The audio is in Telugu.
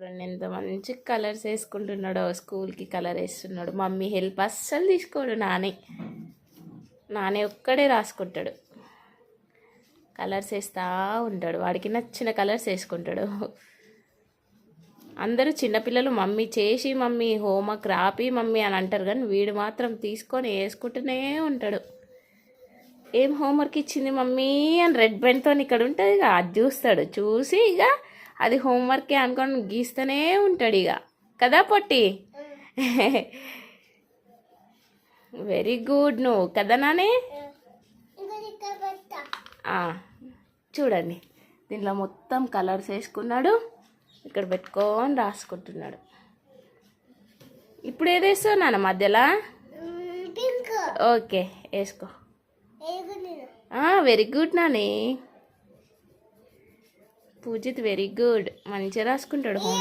చూడండి ఎంత మంచి కలర్స్ వేసుకుంటున్నాడో, స్కూల్కి కలర్ వేస్తున్నాడు. మమ్మీ హెల్ప్ అస్సలు తీసుకోడు. నానే ఒక్కడే రాసుకుంటాడు, కలర్స్ వేస్తూ ఉంటాడు. వాడికి నచ్చిన కలర్స్ వేసుకుంటాడు. అందరూ చిన్నపిల్లలు మమ్మీ చేసి మమ్మీ హోంవర్క్ రాపి మమ్మీ అని అంటారు, కానీ వీడు మాత్రం తీసుకొని వేసుకుంటూనే ఉంటాడు. ఏం హోంవర్క్ ఇచ్చింది మమ్మీ అని రెడ్ పెన్తో ఇక్కడ ఉంటుంది ఇక అది చూస్తాడు. చూసి ఇక అది హోంవర్కే అనుకొని గీస్తూనే ఉంటాడు ఇక. కదా పొట్టి? వెరీ గుడ్ నువ్వు కదా నానే. చూడండి దీంట్లో మొత్తం కలర్స్ వేసుకున్నాడు, ఇక్కడ పెట్టుకొని రాసుకుంటున్నాడు. ఇప్పుడు ఏదేస్తావు నాన్న మధ్యలో? ఓకే వేసుకో. Very good Nani. Poojith very good, మంచిగా రాసుకుంటాడు హోమ్.